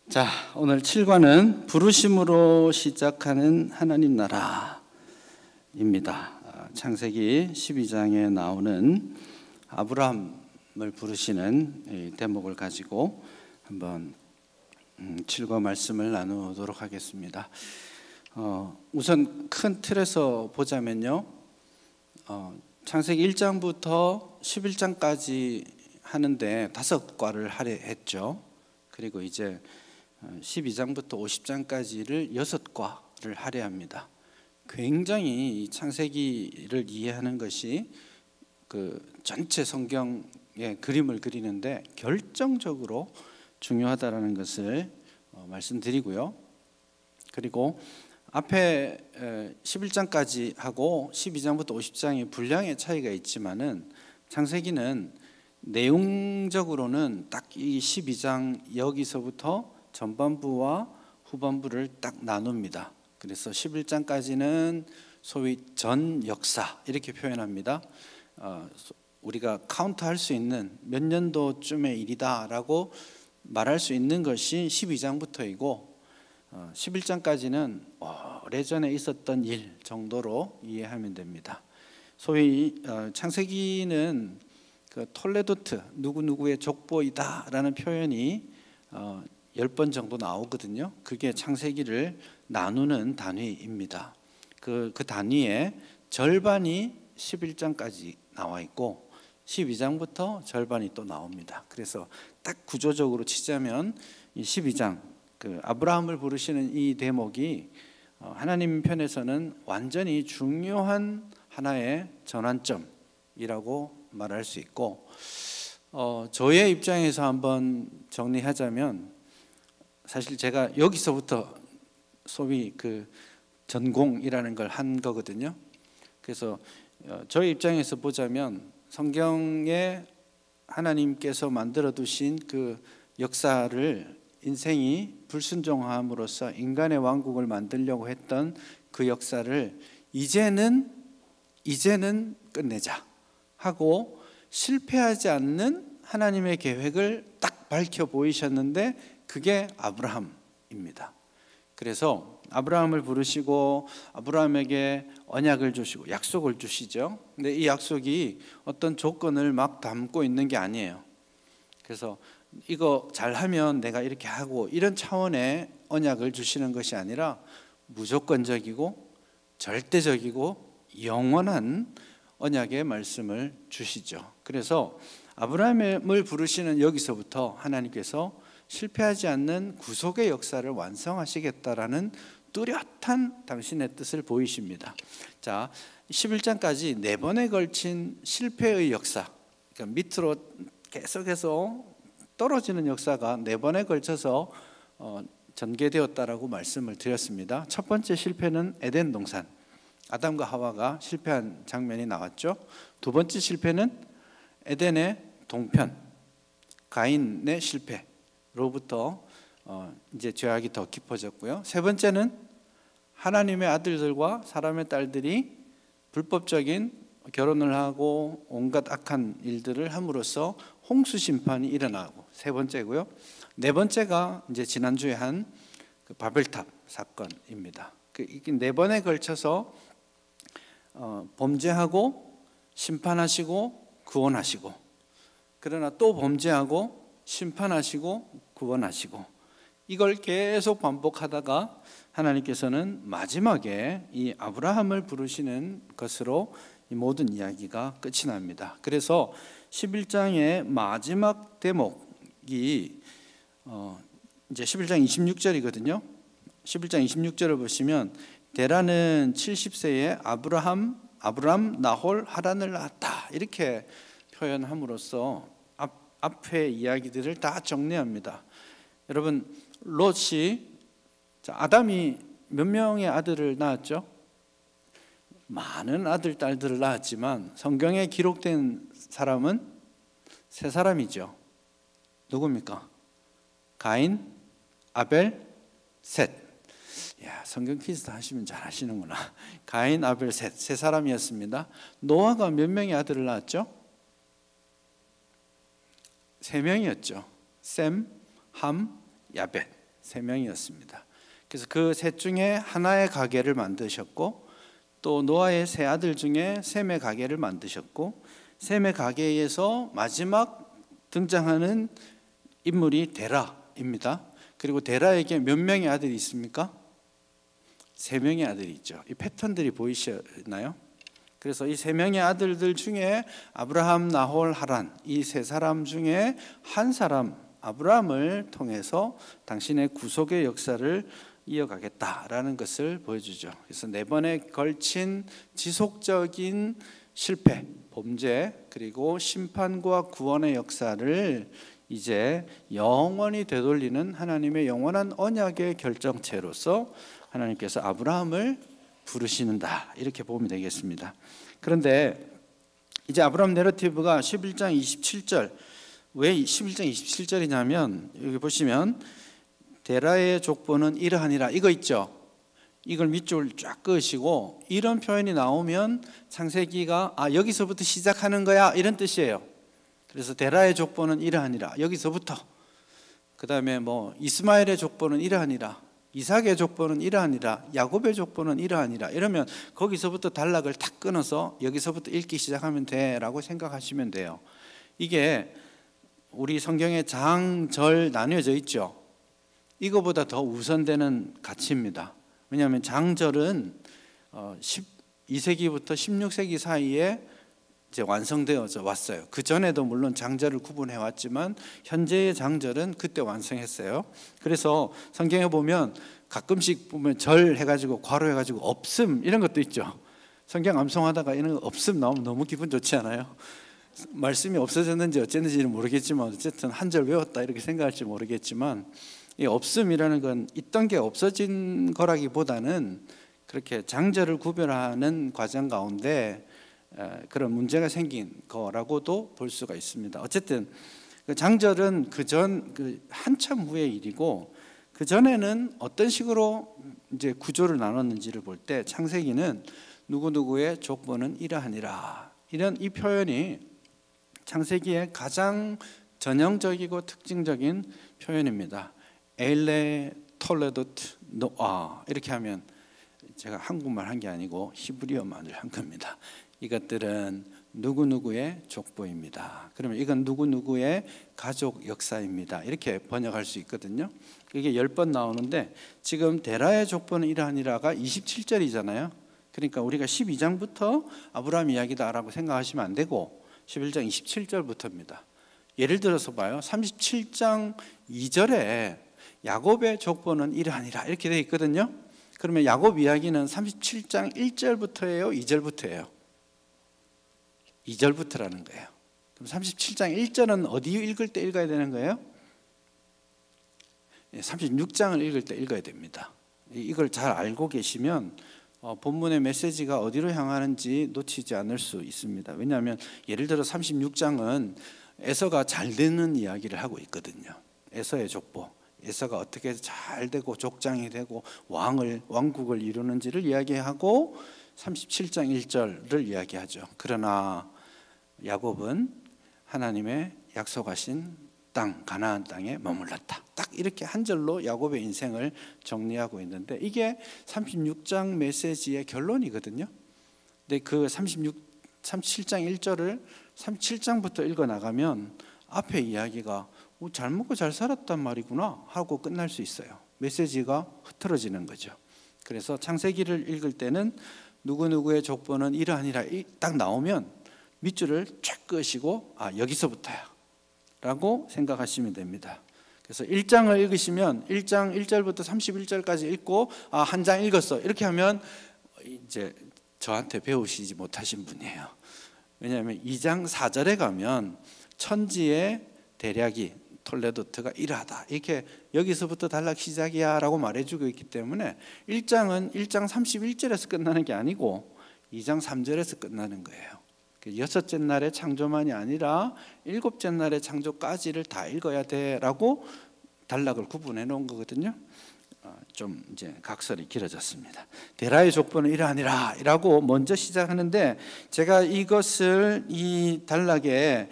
자, 오늘 7과는 부르심으로 시작하는 하나님 나라입니다. 창세기 12장에 나오는 아브라함을 부르시는 이 대목을 가지고 한번 7과 말씀을 나누도록 하겠습니다. 우선 큰 틀에서 보자면요, 창세기 1장부터 11장까지 하는데 5과를 하려 했죠. 그리고 이제 12장부터 50장까지를 6과를 하려 합니다. 굉장히 이 창세기를 이해하는 것이 그 전체 성경의 그림을 그리는데 결정적으로 중요하다라는 것을 말씀드리고요. 그리고 앞에 11장까지 하고 12장부터 50장의 분량의 차이가 있지만은 창세기는 내용적으로는 딱 이 12장 여기서부터 전반부와 후반부를 딱 나눕니다. 그래서 11장까지는 소위 전 역사 이렇게 표현합니다. 우리가 카운트할 수 있는 몇 년도쯤의 일이다라고 말할 수 있는 것이 12장부터이고 11장까지는 오래전에 있었던 일 정도로 이해하면 됩니다. 소위 창세기는 그 톨레도트 누구누구의 족보이다라는 표현이 10번 정도 나오거든요. 그게 창세기를 나누는 단위입니다. 그 단위의 절반이 11장까지 나와 있고 12장부터 절반이 또 나옵니다. 그래서 딱 구조적으로 치자면 이 12장 그 아브라함을 부르시는 이 대목이 하나님 편에서는 완전히 중요한 하나의 전환점이라고 말할 수 있고, 저의 입장에서 한번 정리하자면 사실 제가 여기서부터 소위 그 전공이라는 걸 한 거거든요. 그래서 저의 입장에서 보자면 성경에 하나님께서 만들어 두신 그 역사를 인생이 불순종함으로써 인간의 왕국을 만들려고 했던 그 역사를 이제는 끝내자 하고 실패하지 않는 하나님의 계획을 딱 밝혀 보이셨는데 그게 아브라함입니다. 그래서 아브라함을 부르시고 아브라함에게 언약을 주시고 약속을 주시죠. 근데 이 약속이 어떤 조건을 막 담고 있는 게 아니에요. 그래서 이거 잘하면 내가 이렇게 하고 이런 차원의 언약을 주시는 것이 아니라 무조건적이고 절대적이고 영원한 언약의 말씀을 주시죠. 그래서 아브라함을 부르시는 여기서부터 하나님께서 실패하지 않는 구속의 역사를 완성하시겠다라는 뚜렷한 당신의 뜻을 보이십니다. 자, 11장까지 4번에 걸친 실패의 역사, 그러니까 밑으로 계속해서 떨어지는 역사가 4번에 걸쳐서 전개되었다라고 말씀을 드렸습니다. 첫 번째 실패는 에덴 동산, 아담과 하와가 실패한 장면이 나왔죠. 두 번째 실패는 에덴의 동편, 가인의 실패로부터 이제 죄악이 더 깊어졌고요. 세 번째는 하나님의 아들들과 사람의 딸들이 불법적인 결혼을 하고 온갖 악한 일들을 함으로써 홍수 심판이 일어나고 세 번째고요. 네 번째가 이제 지난주에 한 그 바벨탑 사건입니다. 이게 4번에 걸쳐서 범죄하고 심판하시고 구원하시고, 그러나 또 범죄하고 심판하시고 구원하시고, 이걸 계속 반복하다가 하나님께서는 마지막에 이 아브라함을 부르시는 것으로 이 모든 이야기가 끝이 납니다. 그래서 11장의 마지막 대목이 이제 11장 26절이거든요. 11장 26절을 보시면 데라는 70세에 아브람, 나홀, 하란을 낳았다 이렇게 표현함으로써 앞의 이야기들을 다 정리합니다. 여러분, 롯이 아담이 몇 명의 아들을 낳았죠? 많은 아들, 딸들을 낳았지만 성경에 기록된 사람은 3사람이죠. 누굽니까? 가인, 아벨, 셋. 야, 성경 퀴즈 하시면 잘 하시는구나. 가인, 아벨, 셋, 3사람이었습니다. 노아가 몇 명의 아들을 낳았죠? 3명이었죠. 셈, 함, 야벳. 세 명이었습니다. 그래서 그 셋 중에 하나의 가계를 만드셨고, 또 노아의 세 아들 중에 셈의 가계를 만드셨고, 셈의 가계에서 마지막 등장하는 인물이 데라입니다. 그리고 데라에게 몇 명의 아들이 있습니까? 세 명의 아들이 있죠. 이 패턴들이 보이시나요? 그래서 이 세 명의 아들들 중에 아브라함, 나홀, 하란, 이 세 사람 중에 한 사람 아브라함을 통해서 당신의 구속의 역사를 이어가겠다라는 것을 보여주죠. 그래서 네 번에 걸친 지속적인 실패, 범죄, 그리고 심판과 구원의 역사를 이제 영원히 되돌리는 하나님의 영원한 언약의 결정체로서 하나님께서 아브라함을 부르시는다, 이렇게 보면 되겠습니다. 그런데 이제 아브라함 내러티브가 11장 27절, 왜 11장 27절이냐면 여기 보시면 데라의 족보는 이러하니라 이거 있죠. 이걸 밑줄 쫙 그으시고 이런 표현이 나오면 창세기가 여기서부터 시작하는 거야, 이런 뜻이에요. 그래서 데라의 족보는 이러하니라, 여기서부터. 그 다음에 뭐 이스마엘의 족보는 이러하니라, 이삭의 족보는 이러하니라, 야곱의 족보는 이러하니라, 이러면 거기서부터 단락을 탁 끊어서 여기서부터 읽기 시작하면 돼라고 생각하시면 돼요. 이게 우리 성경에 장, 절 나뉘어져 있죠. 이거보다 더 우선되는 가치입니다. 왜냐하면 장절은 12세기부터 16세기 사이에 이제 완성되어져 왔어요. 그 전에도 물론 장절을 구분해 왔지만 현재의 장절은 그때 완성했어요. 그래서 성경에 보면 가끔씩 보면 절 해가지고 괄호 해가지고 없음 이런 것도 있죠. 성경 암송하다가 이런 거 없음 나오면 너무 기분 좋지 않아요? 말씀이 없어졌는지 어쨌는지는 모르겠지만 어쨌든 한 절 외웠다 이렇게 생각할지 모르겠지만, 이 없음이라는 건 있던 게 없어진 거라기보다는 그렇게 장절을 구별하는 과정 가운데 그런 문제가 생긴 거라고도 볼 수가 있습니다. 어쨌든 장절은 그 한참 후의 일이고, 그 전에는 어떤 식으로 이제 구조를 나눴는지를 볼 때 창세기는 누구누구의 족보는 이러하니라, 이런 이 표현이 창세기의 가장 전형적이고 특징적인 표현입니다. 에일레 톨레도트 노아, 이렇게 하면 제가 한국말 한 게 아니고 히브리어만을 한 겁니다. 이것들은 누구누구의 족보입니다. 그러면 이건 누구누구의 가족 역사입니다. 이렇게 번역할 수 있거든요. 이게 10번 나오는데 지금 데라의 족보는 이러하니라가 27절이잖아요. 그러니까 우리가 12장부터 아브라함 이야기다라고 생각하시면 안 되고 11장 27절부터입니다. 예를 들어서 봐요. 37장 2절에 야곱의 족보는 이러하니라 이렇게 되어 있거든요. 그러면 야곱 이야기는 37장 1절부터예요, 2절부터예요? 2절부터라는 거예요. 그럼 37장 1절은 어디 읽을 때 읽어야 되는 거예요? 36장을 읽을 때 읽어야 됩니다. 이걸 잘 알고 계시면 본문의 메시지가 어디로 향하는지 놓치지 않을 수 있습니다. 왜냐하면 예를 들어 36장은 에서가 잘 되는 이야기를 하고 있거든요. 에서의 족보, 에서가 어떻게 잘 되고 족장이 되고 왕국을 이루는지를 이야기하고 37장 1절을 이야기하죠. 그러나 야곱은 하나님의 약속하신 땅, 가나안 땅에 머물렀다. 딱 이렇게 한 절로 야곱의 인생을 정리하고 있는데 이게 36장 메시지의 결론이거든요. 근데 그 37장 1절을 37장부터 읽어나가면 앞에 이야기가 잘 먹고 잘 살았단 말이구나 하고 끝날 수 있어요. 메시지가 흐트러지는 거죠. 그래서 창세기를 읽을 때는 누구누구의 족보는 이러하니라 딱 나오면 밑줄을 쫙 그으시고 여기서부터야 라고 생각하시면 됩니다. 그래서 1장을 읽으시면 1장 1절부터 31절까지 읽고 한 장 읽었어 이렇게 하면 이제 저한테 배우시지 못하신 분이에요. 왜냐하면 2장 4절에 가면 천지의 대략이 톨레도트가 이러하다 이렇게 여기서부터 단락 시작이야 라고 말해주고 있기 때문에 1장은 1장 31절에서 끝나는 게 아니고 2장 3절에서 끝나는 거예요. 여섯째 날의 창조만이 아니라 일곱째 날의 창조까지를 다 읽어야 돼라고 단락을 구분해 놓은 거거든요. 좀 이제 각설이 길어졌습니다. 데라의 족보는 이러하니라라고 먼저 시작하는데 제가 이것을 이 단락에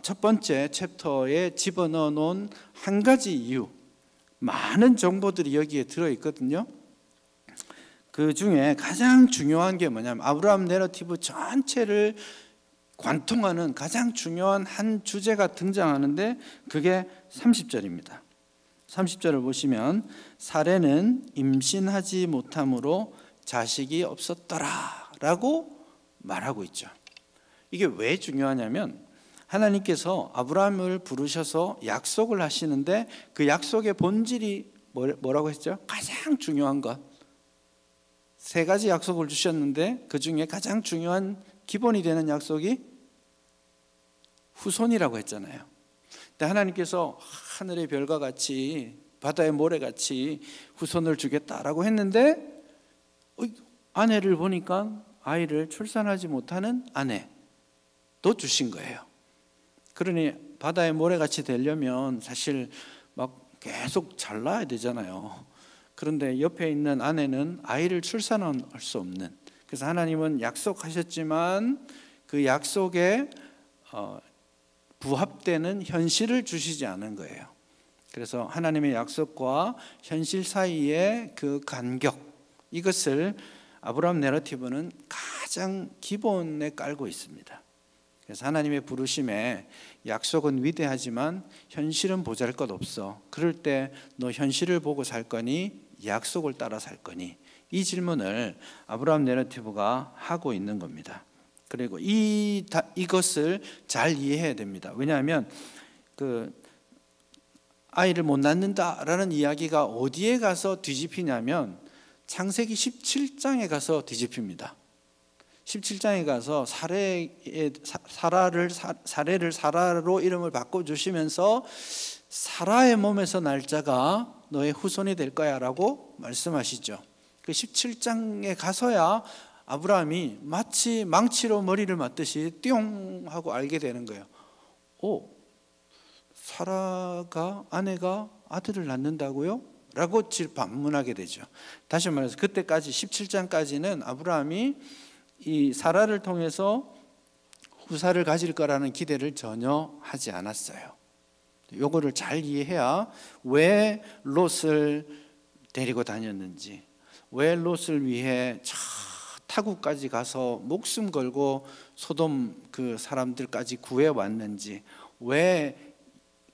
첫 번째 챕터에 집어넣어 놓은 한 가지 이유, 많은 정보들이 여기에 들어있거든요. 그 중에 가장 중요한 게 뭐냐면 아브라함 내러티브 전체를 관통하는 가장 중요한 한 주제가 등장하는데 그게 30절입니다. 30절을 보시면 사레는 임신하지 못함으로 자식이 없었더라 라고 말하고 있죠. 이게 왜 중요하냐면 하나님께서 아브라함을 부르셔서 약속을 하시는데 그 약속의 본질이 뭐라고 했죠? 가장 중요한 것, 세 가지 약속을 주셨는데 그 중에 가장 중요한 기본이 되는 약속이 후손이라고 했잖아요. 근데 하나님께서 하늘의 별과 같이 바다의 모래같이 후손을 주겠다라고 했는데 아내를 보니까 아이를 출산하지 못하는 아내도 주신 거예요. 그러니 바다의 모래같이 되려면 사실 막 계속 잘 낳아야 되잖아요. 그런데 옆에 있는 아내는 아이를 출산할 수 없는, 그래서 하나님은 약속하셨지만 그 약속에 부합되는 현실을 주시지 않은 거예요. 그래서 하나님의 약속과 현실 사이의 그 간격, 이것을 아브라함 내러티브는 가장 기본에 깔고 있습니다. 그래서 하나님의 부르심에 약속은 위대하지만 현실은 보잘것없어. 그럴 때 너 현실을 보고 살 거니 약속을 따라 살 거니? 이 질문을 아브라함 내러티브가 하고 있는 겁니다. 그리고 이것을 잘 이해해야 됩니다. 왜냐하면 그 아이를 못 낳는다라는 이야기가 어디에 가서 뒤집히냐면 창세기 17장에 가서 뒤집힙니다. 17장에 가서 사례를 사라로 이름을 바꿔주시면서 사라의 몸에서 날 자가 너의 후손이 될 거야 라고 말씀하시죠. 그 17장에 가서야 아브라함이 마치 망치로 머리를 맞듯이 띵 하고 알게 되는 거예요. 사라가 아내가 아들을 낳는다고요? 라고 반문하게 되죠. 다시 말해서 그때까지 17장까지는 아브라함이 이 사라를 통해서 후사를 가질 거라는 기대를 전혀 하지 않았어요. 요거를 잘 이해해야 왜 롯을 데리고 다녔는지, 왜 롯을 위해 타국까지 가서 목숨 걸고 소돔 그 사람들까지 구해 왔는지, 왜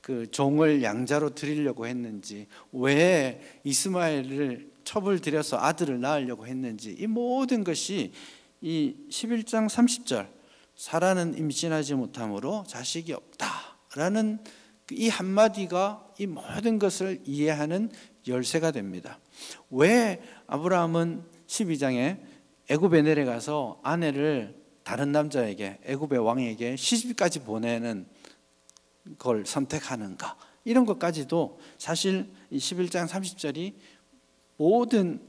그 종을 양자로 드리려고 했는지, 왜 이스마엘을 첩을 들여서 아들을 낳으려고 했는지, 이 모든 것이 이 11장 30절 사라는 임신하지 못함으로 자식이 없다라는 이 한마디가 이 모든 것을 이해하는 열쇠가 됩니다. 왜 아브라함은 12장에 애굽에 내려가서 아내를 다른 남자에게, 애굽의 왕에게 시집까지 보내는 걸 선택하는가, 이런 것까지도 사실 이 11장 30절이 모든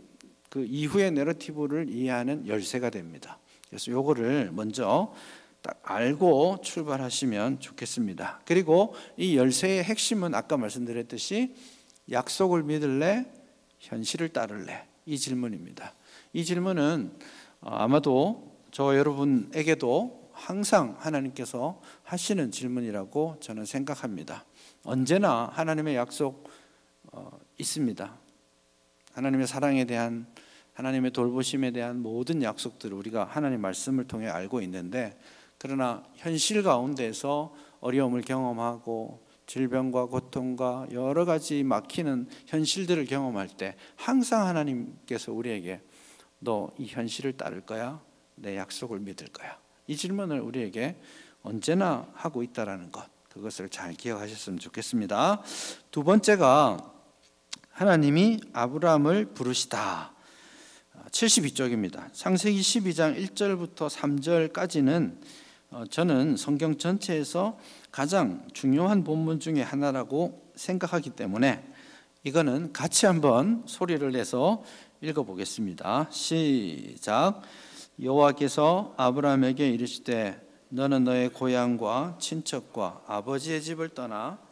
그 이후의 내러티브를 이해하는 열쇠가 됩니다. 그래서 요거를 먼저 딱 알고 출발하시면 좋겠습니다. 그리고 이 열쇠의 핵심은 아까 말씀드렸듯이 약속을 믿을래? 현실을 따를래? 이 질문입니다. 이 질문은 아마도 저 여러분에게도 항상 하나님께서 하시는 질문이라고 저는 생각합니다. 언제나 하나님의 약속 있습니다. 하나님의 사랑에 대한, 하나님의 돌보심에 대한 모든 약속들을 우리가 하나님 말씀을 통해 알고 있는데, 그러나 현실 가운데서 어려움을 경험하고 질병과 고통과 여러 가지 막히는 현실들을 경험할 때 항상 하나님께서 우리에게 너 이 현실을 따를 거야? 내 약속을 믿을 거야? 이 질문을 우리에게 언제나 하고 있다는 것, 그것을 잘 기억하셨으면 좋겠습니다. 두 번째가 하나님이 아브라함을 부르시다. 72쪽입니다. 창세기 12장 1절부터 3절까지는 저는 성경 전체에서 가장 중요한 본문 중에 하나라고 생각하기 때문에 이거는 같이 한번 소리를 내서 읽어보겠습니다. 시작. 여호와께서 아브라함에게 이르시되 너는 너의 고향과 친척과 아버지의 집을 떠나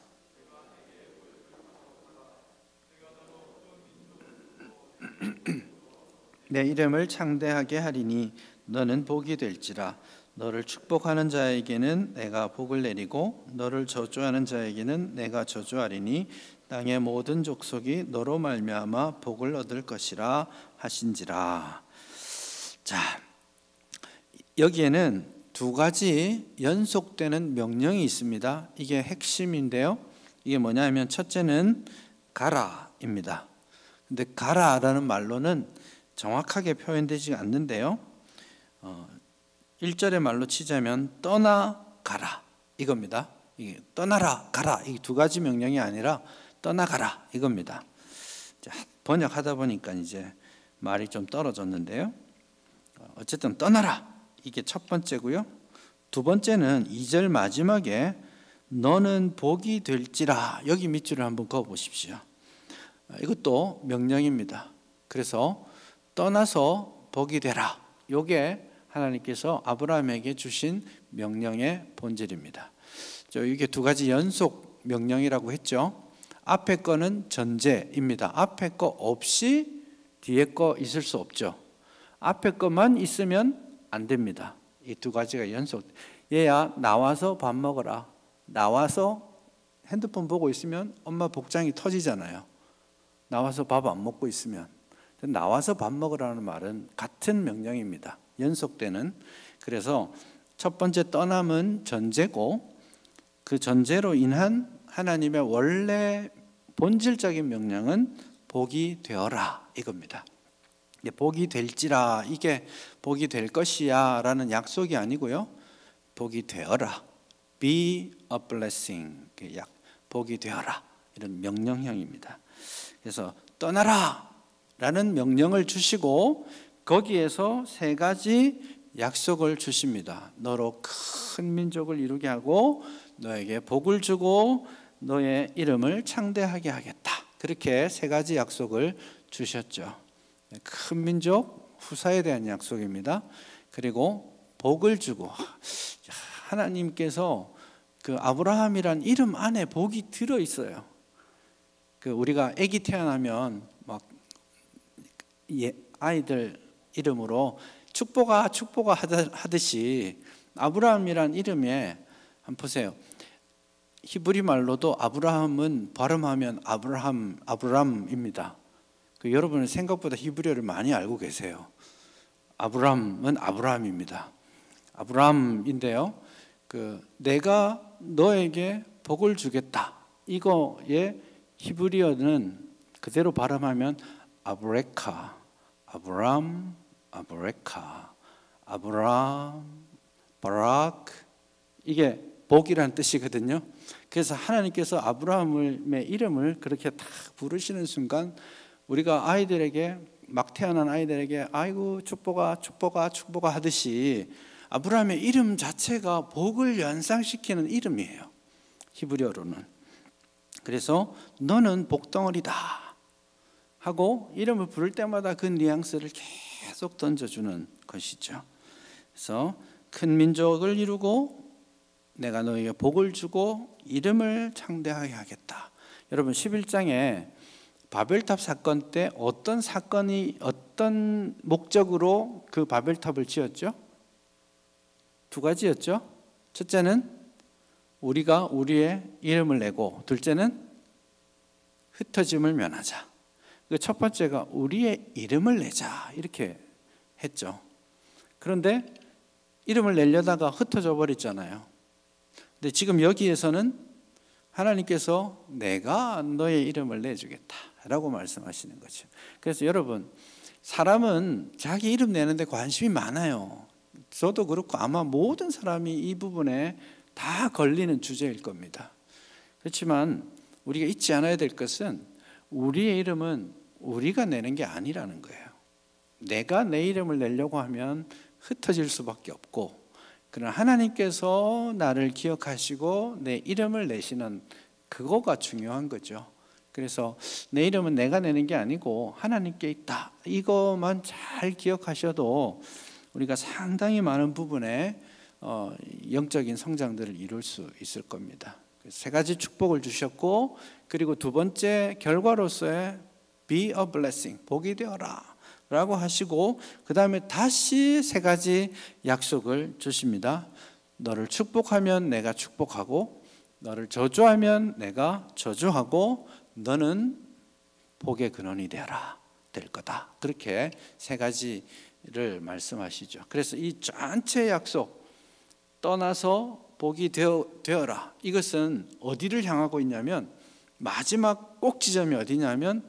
내 이름을 창대하게 하리니 너는 복이 될지라. 너를 축복하는 자에게는 내가 복을 내리고 너를 저주하는 자에게는 내가 저주하리니 땅의 모든 족속이 너로 말미암아 복을 얻을 것이라 하신지라. 자, 여기에는 두 가지 연속되는 명령이 있습니다. 이게 핵심인데요. 이게 뭐냐면 첫째는 가라입니다. 근데 가라라는 말로는 정확하게 표현되지 않는데요. 1절의 말로 치자면 떠나가라 이겁니다. 이게 떠나라 가라 이 두 가지 명령이 아니라 떠나가라 이겁니다. 번역하다 보니까 이제 말이 좀 떨어졌는데요. 어쨌든 떠나라 이게 첫 번째고요. 두 번째는 2절 마지막에 너는 복이 될지라 여기 밑줄을 한번 그어 보십시오. 이것도 명령입니다. 그래서 떠나서 복이 되라. 이게 하나님께서 아브라함에게 주신 명령의 본질입니다. 이게 두 가지 연속 명령이라고 했죠. 앞에 거는 전제입니다. 앞에 거 없이 뒤에 거 있을 수 없죠. 앞에 거만 있으면 안 됩니다. 이 두 가지가 연속. 얘야 나와서 밥 먹어라. 나와서 핸드폰 보고 있으면 엄마 복장이 터지잖아요. 나와서 밥 안 먹고 있으면. 나와서 밥 먹으라는 말은 같은 명령입니다. 연속되는. 그래서 첫 번째 떠남은 전제고 그 전제로 인한 하나님의 원래 본질적인 명령은 복이 되어라 이겁니다. 복이 될지라 이게 복이 될 것이야 라는 약속이 아니고요. 복이 되어라. Be a blessing. 복이 되어라. 이런 명령형입니다. 그래서 떠나라 라는 명령을 주시고 거기에서 세 가지 약속을 주십니다. 너로 큰 민족을 이루게 하고 너에게 복을 주고 너의 이름을 창대하게 하겠다. 그렇게 세 가지 약속을 주셨죠. 큰 민족 후사에 대한 약속입니다. 그리고 복을 주고 하나님께서 그 아브라함이란 이름 안에 복이 들어 있어요. 그 우리가 아기 태어나면 막 아이들 이름으로 축복아 하듯이 아브라함이란 이름에 한번 보세요. 히브리 말로도 아브라함은 발음하면 아브람입니다. 여러분은 생각보다 히브리어를 많이 알고 계세요. 아브람은 아브라함입니다. 아브라함인데요. 내가 너에게 복을 주겠다. 이거의 히브리어는 그대로 발음하면 아브레카, 아브람, 아브레카, 아브람, 바라크 이게 복이라는 뜻이거든요. 그래서 하나님께서 아브라함의 이름을 그렇게 딱 부르시는 순간 우리가 아이들에게 막 태어난 아이들에게 아이고 축복아 하듯이 아브라함의 이름 자체가 복을 연상시키는 이름이에요. 히브리어로는. 그래서 너는 복덩어리다 하고 이름을 부를 때마다 그 뉘앙스를 계속 던져주는 것이죠. 그래서 큰 민족을 이루고 내가 너에게 복을 주고 이름을 창대하게 하겠다. 여러분 11장에 바벨탑 사건 때 어떤 사건이 어떤 목적으로 그 바벨탑을 지었죠? 두 가지였죠. 첫째는 우리가 우리의 이름을 내고 둘째는 흩어짐을 면하자. 첫 번째가 우리의 이름을 내자 이렇게 했죠. 그런데 이름을 내려다가 흩어져 버렸잖아요. 근데 지금 여기에서는 하나님께서 내가 너의 이름을 내주겠다라고 말씀하시는 거죠. 그래서 여러분 사람은 자기 이름 내는데 관심이 많아요. 저도 그렇고 아마 모든 사람이 이 부분에 다 걸리는 주제일 겁니다. 그렇지만 우리가 잊지 않아야 될 것은 우리의 이름은 우리가 내는 게 아니라는 거예요. 내가 내 이름을 내려고 하면 흩어질 수밖에 없고 그러나 하나님께서 나를 기억하시고 내 이름을 내시는 그거가 중요한 거죠. 그래서 내 이름은 내가 내는 게 아니고 하나님께 있다. 이것만 잘 기억하셔도 우리가 상당히 많은 부분에 영적인 성장들을 이룰 수 있을 겁니다. 세 가지 축복을 주셨고 그리고 두 번째 결과로서의 Be a blessing, 복이 되어라 라고 하시고 그 다음에 다시 세 가지 약속을 주십니다. 너를 축복하면 내가 축복하고, 너를 저주하면 내가 저주하고, 너는 복의 근원이 되어라 될 거다. 그렇게 세 가지를 말씀하시죠. 그래서 이 전체 약속, 떠나서 복이 되어라, 이것은 어디를 향하고 있냐면 마지막 꼭 지점이 어디냐면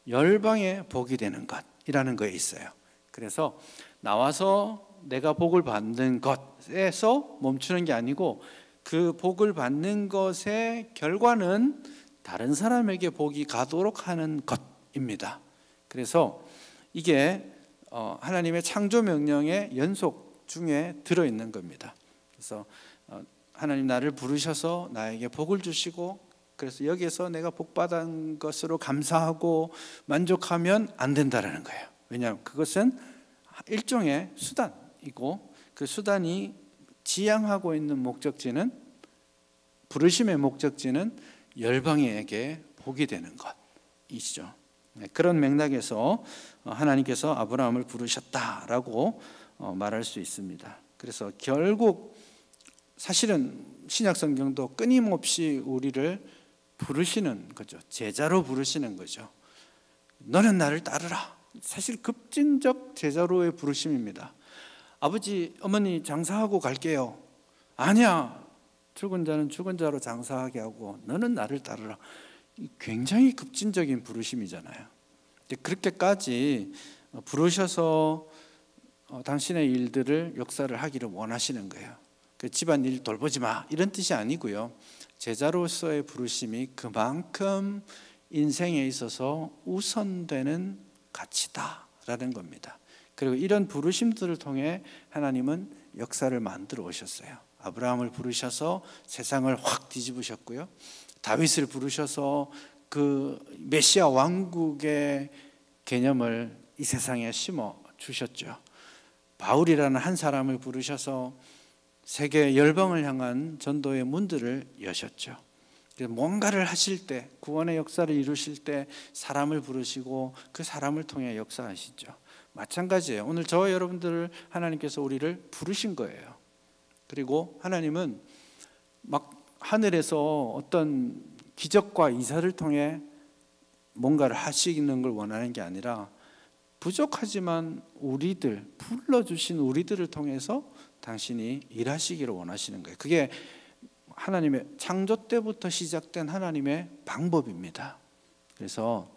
열방의 복이 되는 것이라는 거에 있어요. 그래서 나와서 내가 복을 받는 것에서 멈추는 게 아니고 그 복을 받는 것의 결과는 다른 사람에게 복이 가도록 하는 것입니다. 그래서 이게 하나님의 창조 명령의 연속 중에 들어있는 겁니다. 그래서 하나님 나를 부르셔서 나에게 복을 주시고, 그래서 여기에서 내가 복받은 것으로 감사하고 만족하면 안 된다라는 거예요. 왜냐하면 그것은 일종의 수단이고, 그 수단이 지향하고 있는 목적지는, 부르심의 목적지는 열방에게 복이 되는 것이죠. 그런 맥락에서 하나님께서 아브라함을 부르셨다라고 말할 수 있습니다. 그래서 결국 사실은 신약 성경도 끊임없이 우리를 부르시는 거죠. 제자로 부르시는 거죠. 너는 나를 따르라. 사실 급진적 제자로의 부르심입니다. 아버지, 어머니 장사하고 갈게요. 아니야, 죽은 자는 죽은 자로 장사하게 하고 너는 나를 따르라. 굉장히 급진적인 부르심이잖아요. 그렇게까지 부르셔서 당신의 일들을, 역사를 하기를 원하시는 거예요. 그 집안일 돌보지 마, 이런 뜻이 아니고요. 제자로서의 부르심이 그만큼 인생에 있어서 우선되는 가치다라는 겁니다. 그리고 이런 부르심들을 통해 하나님은 역사를 만들어 오셨어요. 아브라함을 부르셔서 세상을 확 뒤집으셨고요. 다윗을 부르셔서 그 메시아 왕국의 개념을 이 세상에 심어 주셨죠. 바울이라는 한 사람을 부르셔서 세계 열방을 향한 전도의 문들을 여셨죠. 뭔가를 하실 때, 구원의 역사를 이루실 때 사람을 부르시고 그 사람을 통해 역사하시죠. 마찬가지예요. 오늘 저와 여러분들을 하나님께서 우리를 부르신 거예요. 그리고 하나님은 막 하늘에서 어떤 기적과 이사를 통해 뭔가를 하시는 걸 원하는 게 아니라 부족하지만 우리들, 불러주신 우리들을 통해서 당신이 일하시기를 원하시는 거예요. 그게 하나님의 창조 때부터 시작된 하나님의 방법입니다. 그래서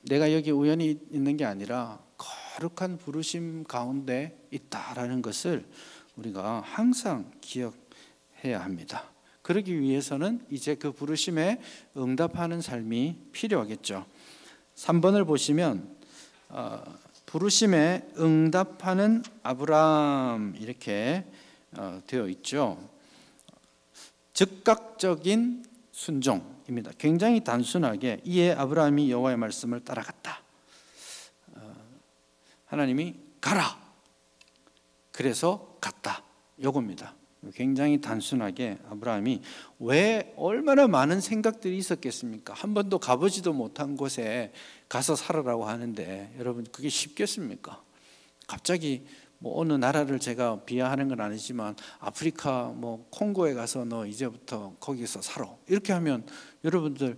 내가 여기 우연히 있는 게 아니라 거룩한 부르심 가운데 있다라는 것을 우리가 항상 기억해야 합니다. 그러기 위해서는 이제 그 부르심에 응답하는 삶이 필요하겠죠. 3번을 보시면 부르심에 응답하는 아브라함 이렇게 되어 있죠. 즉각적인 순종입니다. 굉장히 단순하게 이에 아브라함이 여호와의 말씀을 따라갔다. 하나님이 가라. 그래서 갔다. 요겁니다. 굉장히 단순하게 아브라함이 왜 얼마나 많은 생각들이 있었겠습니까? 한 번도 가보지도 못한 곳에 가서 살아라고 하는데 여러분 그게 쉽겠습니까? 갑자기 뭐 어느 나라를 제가 비하하는 건 아니지만 아프리카 뭐 콩고에 가서 너 이제부터 거기서 살아 이렇게 하면 여러분들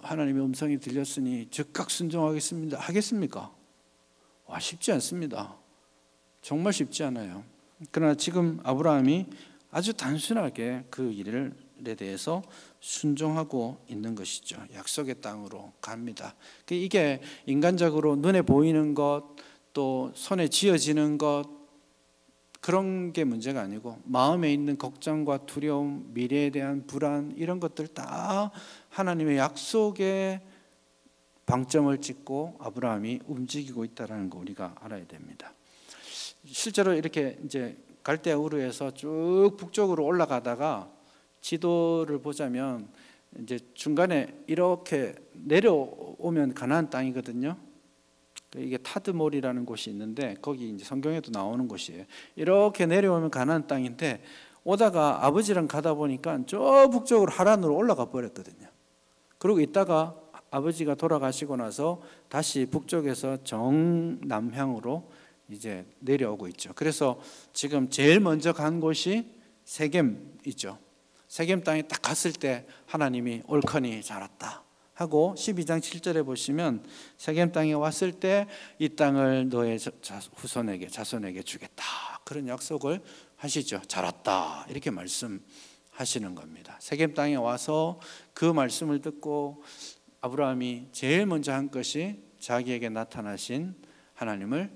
하나님의 음성이 들렸으니 즉각 순종하겠습니다 하겠습니까? 와, 쉽지 않습니다. 정말 쉽지 않아요. 그러나 지금 아브라함이 아주 단순하게 그 일에 대해서 순종하고 있는 것이죠. 약속의 땅으로 갑니다. 이게 인간적으로 눈에 보이는 것, 또 손에 쥐어지는 것, 그런 게 문제가 아니고 마음에 있는 걱정과 두려움, 미래에 대한 불안, 이런 것들 다 하나님의 약속에 방점을 찍고 아브라함이 움직이고 있다는 거 우리가 알아야 됩니다. 실제로 이렇게 이제 갈대아 우르에서 쭉 북쪽으로 올라가다가 지도를 보자면 이제 중간에 이렇게 내려오면 가나안 땅이거든요. 이게 타드몰이라는 곳이 있는데 거기 이제 성경에도 나오는 곳이에요. 이렇게 내려오면 가나안 땅인데 오다가 아버지랑 가다 보니까 저 북쪽으로 하란으로 올라가 버렸거든요. 그리고 있다가 아버지가 돌아가시고 나서 다시 북쪽에서 정남향으로 이제 내려오고 있죠. 그래서 지금 제일 먼저 간 곳이 세겜이죠. 세겜 땅에 딱 갔을 때 하나님이 옳거니 잘 왔다 하고 12장 7절에 보시면 세겜 땅에 왔을 때 이 땅을 너의 후손에게 자손에게 주겠다 그런 약속을 하시죠. 잘 왔다 이렇게 말씀하시는 겁니다. 세겜 땅에 와서 그 말씀을 듣고 아브라함이 제일 먼저 한 것이 자기에게 나타나신 하나님을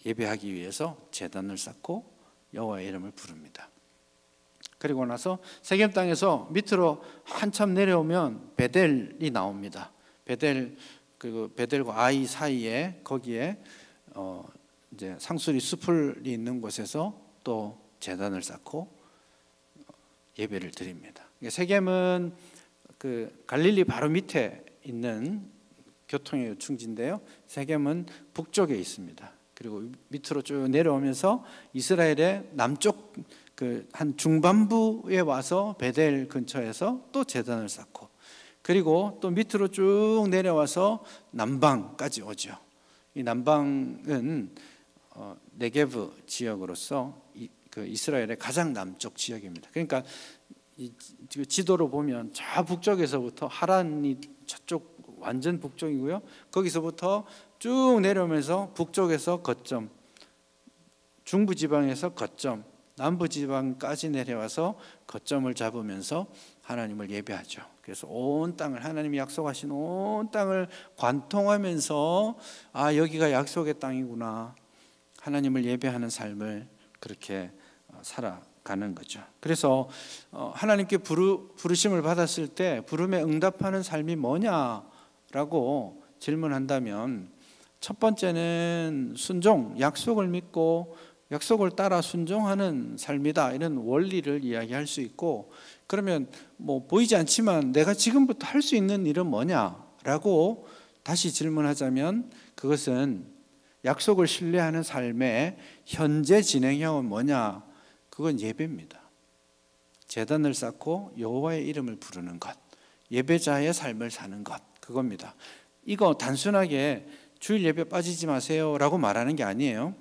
예배하기 위해서 제단을 쌓고 여호와의 이름을 부릅니다. 그리고 나서 세겜 땅에서 밑으로 한참 내려오면 베델이 나옵니다. 베델, 그리고 베델과 아이 사이에 거기에 이제 상수리 수풀이 있는 곳에서 또 제단을 쌓고 예배를 드립니다. 세겜은 그 갈릴리 바로 밑에 있는 교통의 요충지인데요. 세겜은 북쪽에 있습니다. 그리고 밑으로 쭉 내려오면서 이스라엘의 남쪽 그 한 중반부에 와서 베델 근처에서 또 제단을 쌓고 그리고 또 밑으로 쭉 내려와서 남방까지 오죠. 이 남방은 네게브 지역으로서 그 이스라엘의 가장 남쪽 지역입니다. 그러니까 이 지도로 보면 저 북쪽에서부터 하란이 저쪽 완전 북쪽이고요. 거기서부터 쭉 내려오면서 북쪽에서 거점, 중부지방에서 거점, 남부지방까지 내려와서 거점을 잡으면서 하나님을 예배하죠. 그래서 온 땅을 하나님이 약속하신 온 땅을 관통하면서 아 여기가 약속의 땅이구나 하나님을 예배하는 삶을 그렇게 살아가는 거죠. 그래서 하나님께 부르심을 받았을 때 부름에 응답하는 삶이 뭐냐라고 질문한다면 첫 번째는 순종, 약속을 믿고 약속을 따라 순종하는 삶이다 이런 원리를 이야기할 수 있고 그러면 뭐 보이지 않지만 내가 지금부터 할 수 있는 일은 뭐냐라고 다시 질문하자면 그것은 약속을 신뢰하는 삶의 현재 진행형은 뭐냐? 그건 예배입니다. 제단을 쌓고 여호와의 이름을 부르는 것, 예배자의 삶을 사는 것 그겁니다. 이거 단순하게 주일 예배 빠지지 마세요라고 말하는 게 아니에요.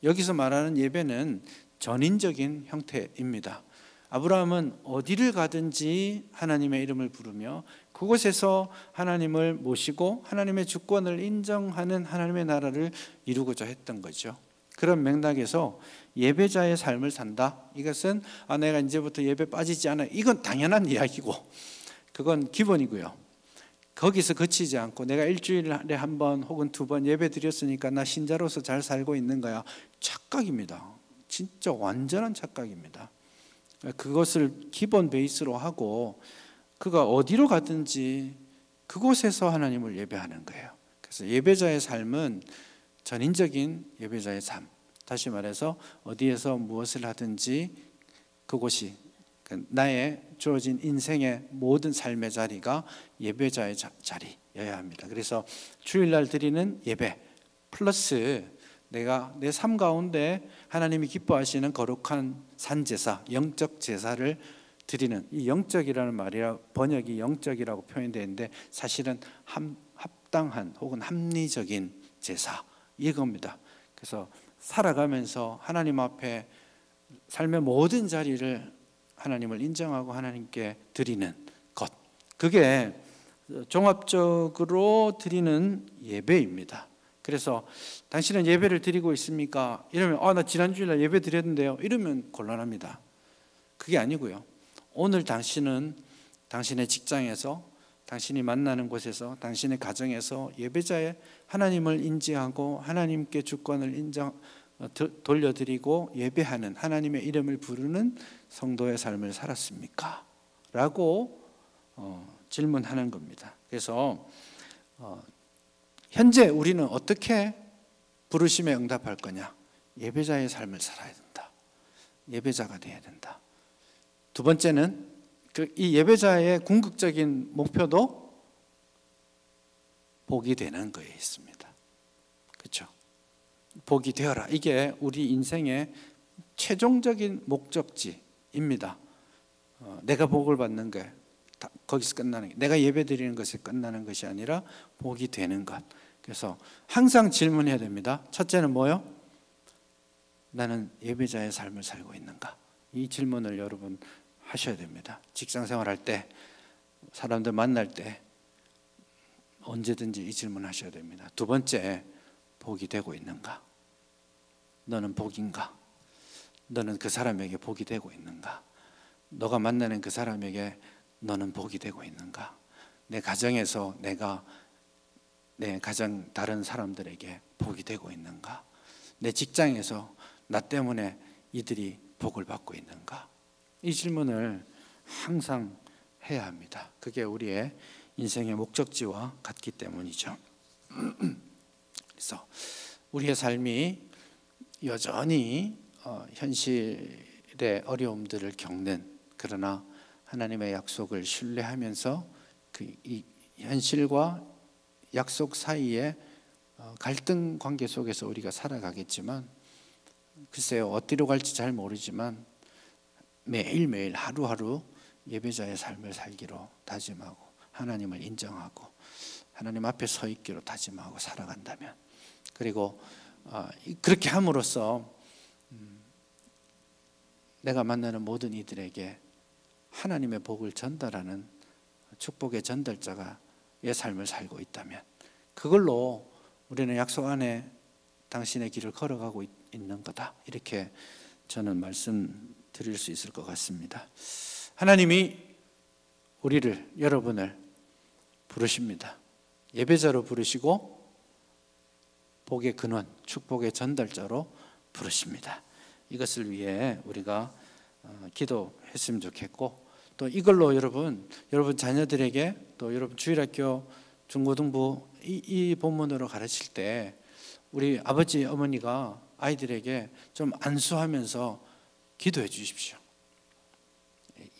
여기서 말하는 예배는 전인적인 형태입니다. 아브라함은 어디를 가든지 하나님의 이름을 부르며 그곳에서 하나님을 모시고 하나님의 주권을 인정하는 하나님의 나라를 이루고자 했던 거죠. 그런 맥락에서 예배자의 삶을 산다. 이것은 내가 이제부터 예배 빠지지 않아. 이건 당연한 이야기고 그건 기본이고요. 거기서 그치지 않고 내가 일주일에 한 번 혹은 두 번 예배 드렸으니까 나 신자로서 잘 살고 있는 거야. 착각입니다. 진짜 완전한 착각입니다. 그것을 기본 베이스로 하고 그가 어디로 가든지 그곳에서 하나님을 예배하는 거예요. 그래서 예배자의 삶은 전인적인 예배자의 삶. 다시 말해서 어디에서 무엇을 하든지 그곳이 나의 주어진 인생의 모든 삶의 자리가 예배자의 자리여야 합니다. 그래서 주일날 드리는 예배 플러스 내가 내 삶 가운데 하나님이 기뻐하시는 거룩한 산제사, 영적 제사를 드리는 이 영적이라는 말이라 번역이 영적이라고 표현되어 있는데 사실은 합당한 혹은 합리적인 제사 이겁니다. 그래서 살아가면서 하나님 앞에 삶의 모든 자리를 하나님을 인정하고 하나님께 드리는 것 그게 종합적으로 드리는 예배입니다. 그래서 당신은 예배를 드리고 있습니까? 이러면 나 지난주일날 예배 드렸는데요 이러면 곤란합니다. 그게 아니고요. 오늘 당신은 당신의 직장에서 당신이 만나는 곳에서 당신의 가정에서 예배자의 하나님을 인지하고 하나님께 주권을 돌려드리고 예배하는 하나님의 이름을 부르는 성도의 삶을 살았습니까? 라고 질문하는 겁니다. 그래서 현재 우리는 어떻게 부르심에 응답할 거냐? 예배자의 삶을 살아야 된다. 예배자가 되어야 된다. 두 번째는 이 예배자의 궁극적인 목표도 복이 되는 거에 있습니다. 그렇죠? 복이 되어라. 이게 우리 인생의 최종적인 목적지입니다. 내가 복을 받는 게 거기서 끝나는 게, 내가 예배드리는 것에 끝나는 것이 아니라 복이 되는 것. 그래서 항상 질문해야 됩니다. 첫째는 뭐요? 나는 예배자의 삶을 살고 있는가? 이 질문을 여러분 하셔야 됩니다. 직장 생활할 때, 사람들 만날 때 언제든지 이 질문 하셔야 됩니다. 두 번째, 복이 되고 있는가? 너는 복인가? 너는 그 사람에게 복이 되고 있는가? 너가 만나는 그 사람에게 너는 복이 되고 있는가? 내 가정에서 내가 내 가정 다른 사람들에게 복이 되고 있는가? 내 직장에서 나 때문에 이들이 복을 받고 있는가? 이 질문을 항상 해야 합니다. 그게 우리의 인생의 목적지와 같기 때문이죠. 그래서 우리의 삶이 여전히 현실의 어려움들을 겪는, 그러나 하나님의 약속을 신뢰하면서 이 현실과 약속 사이에 갈등 관계 속에서 우리가 살아가겠지만, 글쎄요, 어디로 갈지 잘 모르지만 매일매일 하루하루 예배자의 삶을 살기로 다짐하고 하나님을 인정하고 하나님 앞에 서 있기로 다짐하고 살아간다면, 그리고 그렇게 함으로써 내가 만나는 모든 이들에게 하나님의 복을 전달하는 축복의 전달자가 의 삶을 살고 있다면, 그걸로 우리는 약속 안에 당신의 길을 걸어가고 있는 거다, 이렇게 저는 말씀드릴 수 있을 것 같습니다. 하나님이 우리를, 여러분을 부르십니다. 예배자로 부르시고 복의 근원, 축복의 전달자로 부르십니다. 이것을 위해 우리가 기도했으면 좋겠고, 또 이걸로 여러분 자녀들에게, 또 여러분 주일학교 중고등부 이 본문으로 가르칠 때 우리 아버지 어머니가 아이들에게 좀 안수하면서 기도해 주십시오.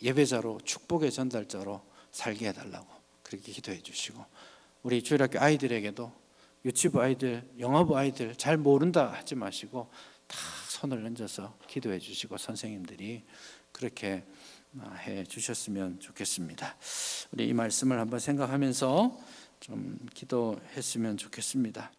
예배자로, 축복의 전달자로 살게 해달라고 그렇게 기도해 주시고, 우리 주일학교 아이들에게도, 유치부 아이들, 영어부 아이들 잘 모른다 하지 마시고 다 손을 얹어서 기도해 주시고, 선생님들이 그렇게 해 주셨으면 좋겠습니다. 우리 이 말씀을 한번 생각하면서 좀 기도했으면 좋겠습니다.